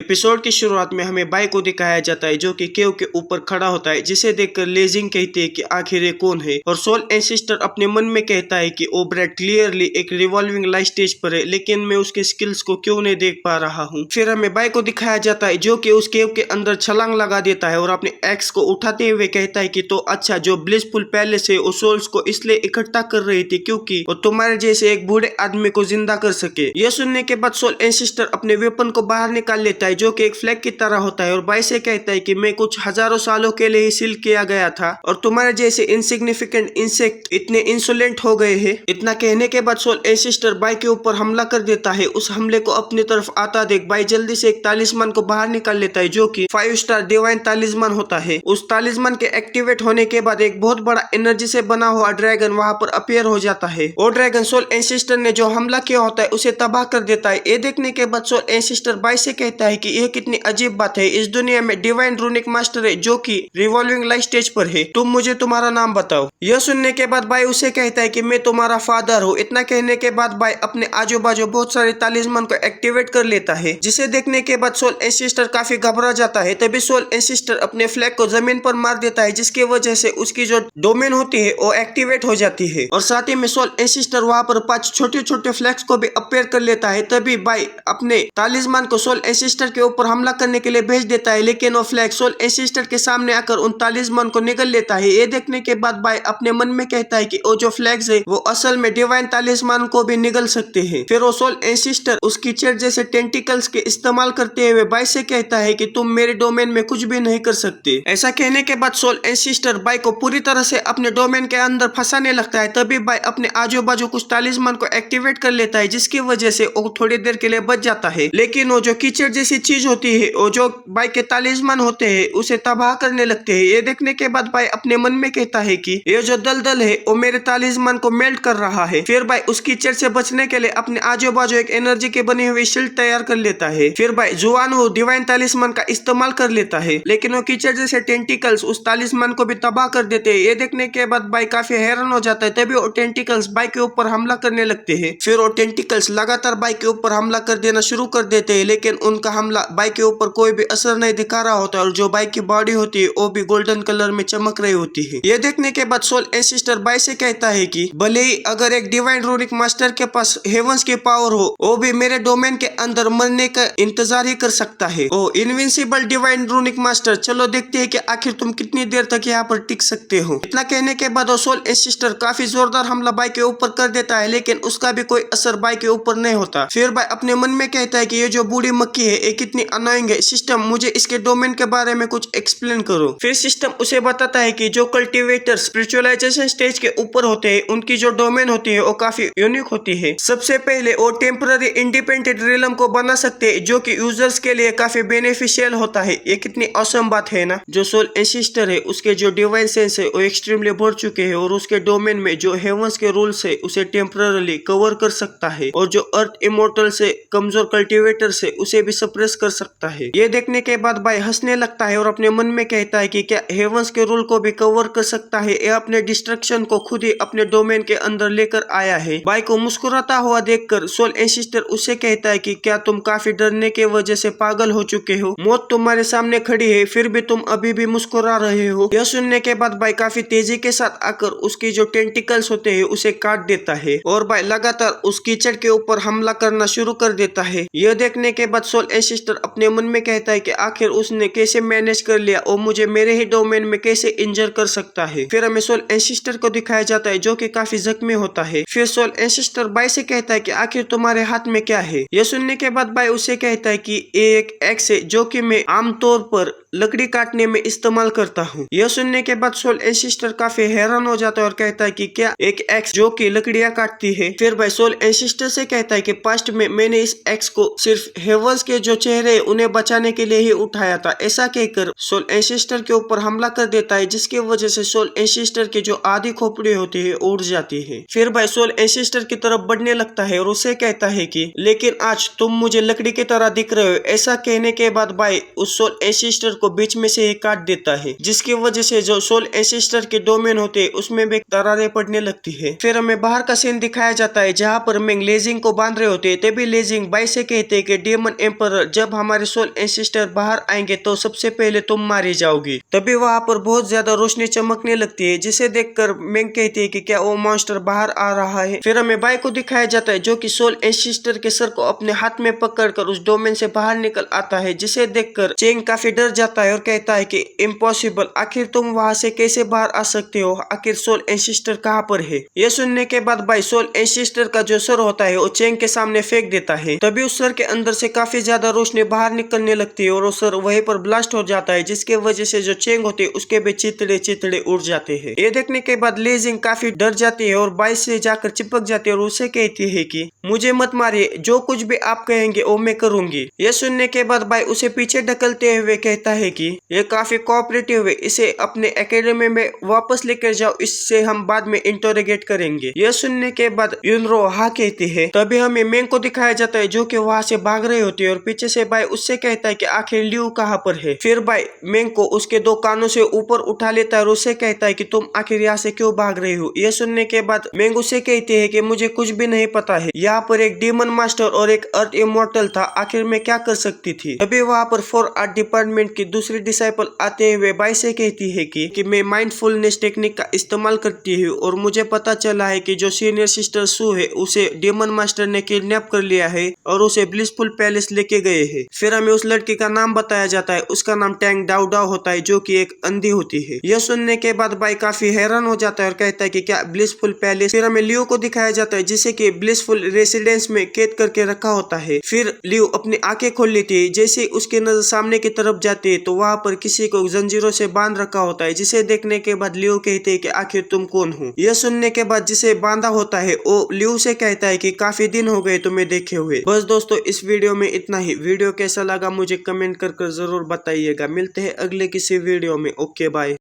Episode की शुरुआत में हमें बाई को दिखाया जाता है जो कि केव के ऊपर खड़ा होता है, जिसे देखकर लेजिंग कहती है कि आखिर ये कौन है। और सोल एंसिस्टर अपने मन में कहता है कि ओब्रेट क्लियरली एक रिवॉल्विंग लाइट स्टेज पर है, लेकिन मैं उसके स्किल्स को क्यों नहीं देख पा रहा हूँ। फिर हमें बाई को दिखाया जाता है जो कि उस केव के अंदर छलांग लगा देता है और अपने एक्स को उठाते हुए कहता है कि तो अच्छा, जो ब्लिसफुल पैलेस है वो सोल्स को इसलिए इकट्ठा कर रही थी क्योंकि वो तुम्हारे जैसे एक बूढ़े आदमी को जिंदा कर सके। यह सुनने के बाद सोल एंसिस्टर अपने वेपन को बाहर निकाल लेता है जो कि एक फ्लैग की तरह होता है और बाई से कहता है कि मैं कुछ हजारों सालों के लिए ही सील किया गया था और तुम्हारे जैसे इनसिग्निफिकेंट इंसेक्ट इतने इंसोलेंट हो गए हैं। इतना कहने के बाद सोल एंसिस्टर बाई के ऊपर हमला कर देता है। उस हमले को अपनी तरफ आता देख बाई जल्दी से एक तालिस्मान को बाहर निकाल लेता है जो कि 5 स्टार डिवाइन तालिस्मान होता है। उस तालिस्मान के एक्टिवेट होने के बाद एक बहुत बड़ा एनर्जी से बना हुआ ड्रैगन वहां पर अपीयर हो जाता है और ड्रैगन सोल एंसिस्टर ने जो हमला किया होता है उसे तबाह कर देता है। ये देखने के बाद सोल एंसिस्टर बाई से कहता है कि यह कितनी अजीब बात है, इस दुनिया में डिवाइन रूनिक मास्टर है जो कि रिवॉल्विंग लाइट स्टेज पर है, तुम मुझे तुम्हारा नाम बताओ। यह सुनने के बाद बाई उसे कहता है कि मैं तुम्हारा फादर हूँ। इतना कहने के बाद बाई अपने आजू बाजू बहुत सारे तालिस्मान को एक्टिवेट कर लेता है, जिसे देखने के बाद सोल एंसिस्टर काफी घबरा जाता है। तभी सोल एंसिस्टर अपने फ्लैग को जमीन पर मार देता है, जिसकी वजह से उसकी जो डोमेन होती है वो एक्टिवेट हो जाती है और साथ ही में सोल एंसिस्टर वहां पर 5 छोटे छोटे फ्लैग्स को भी अपेयर कर लेता है। तभी बाई अपने तालिस्मान को सोल एंसिस्टर के ऊपर हमला करने के लिए भेज देता है, लेकिन वो फ्लैग सोल एंसिस्टर के सामने आकर उन तालिस्मान को निगल लेता है। ये देखने के बाद बाई अपने मन में कहता है कि वो जो फ्लैग्स है वो असल में डिवाइन तालिस्मान को भी निगल सकते हैं। फिर वो सोल एंसिस्टर उस कीचड़ जैसे टेंटिकल्स के इस्तेमाल करते हुए बाई से कहता है कि तुम मेरे डोमेन में कुछ भी नहीं कर सकते। ऐसा कहने के बाद सोल एंसिस्टर बाई को पूरी तरह से अपने डोमेन के अंदर फंसाने लगता है। तभी बाई अपने आजू बाजू कुछ तालिस्मान को एक्टिवेट कर लेता है, जिसकी वजह से वो थोड़ी देर के लिए बच जाता है। लेकिन वो जो कीचड़ जैसी चीज होती है वो जो बाई के तालिस्मान होते हैं उसे तबाह करने लगते हैं। ये देखने के बाद बाई अपने मन में कहता है कि ये जो दलदल है वो मेरे तालिस्मान को मेल्ट कर रहा है। फिर बाई उस कीचड़ से बचने के लिए अपने आजू बाजू एक एनर्जी के बनी हुई शील्ड तैयार कर लेता है। फिर बाई जुआनू डिवाइन तालिस्मान का इस्तेमाल कर लेता है, लेकिन वो कीचड़ जैसे टेंटिकल्स उस तालिस्मान को भी तबाह कर देते हैं। ये देखने के बाद बाई काफी हैरान हो जाता है। तभी वो टेंटिकल्स बाई के ऊपर हमला करने लगते हैं। फिर वो टेंटिकल्स लगातार बाई के ऊपर हमला कर देना शुरू कर देते हैं, लेकिन उनका हमला बाई के ऊपर कोई भी असर नहीं दिखा रहा होता और जो बाई की बॉडी होती है वो भी गोल्डन कलर में चमक रही होती है। ये देखने के बाद सोल एंसिस्टर बाई से कहता है कि भले ही अगर एक डिवाइन रूनिक मास्टर के पास हेवंस की पावर हो, वो भी मेरे डोमेन के अंदर मरने का इंतजार ही कर सकता है। ओ इनविंसिबल डिवाइन रूनिक मास्टर, चलो देखते हैं कि आखिर तुम कितनी देर तक यहाँ पर टिक सकते हो। इतना कहने के बाद सोल एंसिस्टर काफी जोरदार हमला बाई के ऊपर कर देता है, लेकिन उसका भी कोई असर बाई के ऊपर नहीं होता। फिर बाई अपने मन में कहता है कि ये जो बूढ़ी मक्खी है ये कितनी अनोइंग है। सिस्टम, मुझे इसके डोमेन के बारे में कुछ एक्सप्लेन करो। फिर सिस्टम उसे बताता है कि जो कल्टीवेटर स्पिरिचुअलाइजेशन स्टेज के ऊपर होते हैं उनकी जो डोमेन होती है वो काफी यूनिक होती है। सबसे पहले वो टेम्पररी इंडिपेंडेंट रिलम को बना सकते हैं जो कि यूजर्स के लिए काफी बेनिफिशियल होता है। ये कितनी ऑसम बात है ना। जो सोल एंसिस्टर है उसके जो डिवाइन सेंस है वो एक्सट्रीमली बढ़ चुके हैं और उसके डोमेन में जो हेवंस के रूल्स है उसे टेम्पररली कवर कर सकता है और जो अर्थ इमोर्टल से कमजोर कल्टीवेटर से उसे भी सप्रेस कर सकता है। ये देखने के बाद बाई हंसने लगता है और अपने मन में कहता है कि क्या हेवंस के रूल को भी कवर कर सकता है। ये अपने डिस्ट्रक्शन को खुद ही अपने डोमेन के अंदर लेकर आया है। बाई को मुस्कुराता हुआ देखकर सोल एंसिस्टर उसे कहता है कि क्या तुम काफी डरने के वजह से पागल हो चुके हो? मौत तुम्हारे सामने खड़ी है फिर भी तुम अभी भी मुस्कुरा रहे हो। यह सुनने के बाद बाई काफी तेजी के साथ आकर उसकी जो टेंटिकल्स होते हैं उसे काट देता है और बाई लगातार उस कीचड़ के ऊपर हमला करना शुरू कर देता है। यह देखने के बाद सोल एंसिस्टर अपने मन में कहता है कि आखिर उसने कैसे मैनेज कर लिया और मुझे मेरे ही डोमेन में कैसे इंजर कर सकता है। फिर हमें सोल एंसिस्टर को दिखाया जाता है जो कि काफी जख्मी होता है। फिर सोल एंसिस्टर बाई से कहता है कि आखिर तुम्हारे हाथ में क्या है। यह सुनने के बाद बाई उसे कहता है कि एक एक्स है जो कि मैं आमतौर पर लकड़ी काटने में इस्तेमाल करता हूँ। यह सुनने के बाद सोल एंसिस्टर काफी हैरान हो जाता है और कहता है कि क्या एक एक्स जो कि लकड़ियां काटती है। फिर बाई सोल एंसिस्टर से कहता है कि पास्ट में मैंने इस एक्स को सिर्फ हेवंस के जो चेहरे उन्हें बचाने के लिए ही उठाया था। ऐसा कहकर सोल एंसिस्टर के ऊपर हमला कर देता है, जिसकी वजह से सोल एंसिस्टर की जो आधी खोपड़ी होती है उड़ जाती है। फिर बाई सोल एंसिस्टर की तरफ बढ़ने लगता है और उसे कहता है कि लेकिन आज तुम मुझे लकड़ी की तरह दिख रहे हो। ऐसा कहने के बाद बाई उस सोल एंसिस्टर को बीच में से ही काट देता है, जिसकी वजह से जो सोल एंसेस्टर के डोमेन होते हैं उसमें भी दरारें पड़ने लगती है। फिर हमें बाहर का सीन दिखाया जाता है जहाँ पर मेंग लेजिंग को बांध रहे होते हैं। तभी लेजिंग बाई से कहते हैं कि डेमन एम्परर, जब हमारे सोल एंसेस्टर बाहर आएंगे तो सबसे पहले तुम मारी जाओगी। तभी वहां पर बहुत ज्यादा रोशनी चमकने लगती है, जिसे देखकर मेंग कहती है कि क्या वो मॉन्स्टर बाहर आ रहा है। फिर हमें बाई को दिखाया जाता है जो कि सोल एंसेस्टर के सर को अपने हाथ में पकड़कर उस डोमेन से बाहर निकल आता है, जिसे देखकर चेंग काफी डर जाता है और कहता है कि इम्पॉसिबल, आखिर तुम वहां से कैसे बाहर आ सकते हो, आखिर सोल एंसेस्टर कहाँ पर है। यह सुनने के बाद बाई सोल एंसेस्टर का जो सर होता है वो चेंग के सामने फेंक देता है। तभी उस सर के अंदर से काफी ज्यादा रोशनी बाहर निकलने लगती है और वो सर वहीं पर ब्लास्ट हो जाता है, जिसके वजह से जो चेंग होते है उसके भी चितड़े चितड़े उड़ जाते हैं। ये देखने के बाद लेजिंग काफी डर जाती है और बाई से जाकर चिपक जाती है और उसे कहती है कि मुझे मत मारिए, जो कुछ भी आप कहेंगे वो मैं करूंगी। ये सुनने के बाद बाई उसे पीछे ढकलते हुए कहता है कि ये काफी कोऑपरेटिव है, इसे अपने एकेडमी में वापस लेकर जाओ, इससे हम बाद में इंटरोगेट करेंगे। यह सुनने के बाद यूनरो हाँ कहती है। तभी हमें मेंग को दिखाया जाता है जो कि वहां से भाग रही होती है और पीछे से बाई उससे कहता है कि आखिर लियू कहाँ पर है। फिर बाई मेंग को उसके दो कानों से ऊपर उठा लेता है और उससे कहता है कि तुम आखिर यहाँ से क्यों भाग रही हो। यह सुनने के बाद मेंग उससे कहती है कि मुझे कुछ भी नहीं पता है, यहाँ पर एक डीमन मास्टर और एक अर्थ इमोर्टल था, आखिर मैं क्या कर सकती थी। तभी वहाँ पर 4 आर्ट डिपार्टमेंट की दूसरी डिसाइपल आते हुए बाई से कहती है कि मैं माइंडफुलनेस टेक्निक का इस्तेमाल करती हूँ और मुझे पता चला है कि जो सीनियर सिस्टर सू है उसे डेमन मास्टर ने किडनैप कर लिया है और उसे ब्लिसफुल पैलेस लेके गए हैं। फिर हमें उस लड़की का नाम बताया जाता है, उसका नाम टैंग डाउडाओ होता है जो कि एक अंधी होती है। यह सुनने के बाद बाई काफी हैरान हो जाता है और कहता है कि क्या ब्लिसफुल पैलेस। फिर हमें लियो को दिखाया जाता है जिसे कि ब्लिसफुल रेसिडेंस में कैद करके रखा होता है। फिर लियो अपनी आंखें खोल लेती है, जैसे उसकी नजर सामने की तरफ जाती है तो वहाँ पर किसी को जंजीरों से बांध रखा होता है, जिसे देखने के बाद लियो कहते हैं कि आखिर तुम कौन हो। यह सुनने के बाद जिसे बांधा होता है वो लियो से कहता है कि काफी दिन हो गए तुम्हें देखे हुए। बस दोस्तों इस वीडियो में इतना ही। वीडियो कैसा लगा मुझे कमेंट कर जरूर बताइएगा। मिलते हैं अगले किसी वीडियो में। Okay bye.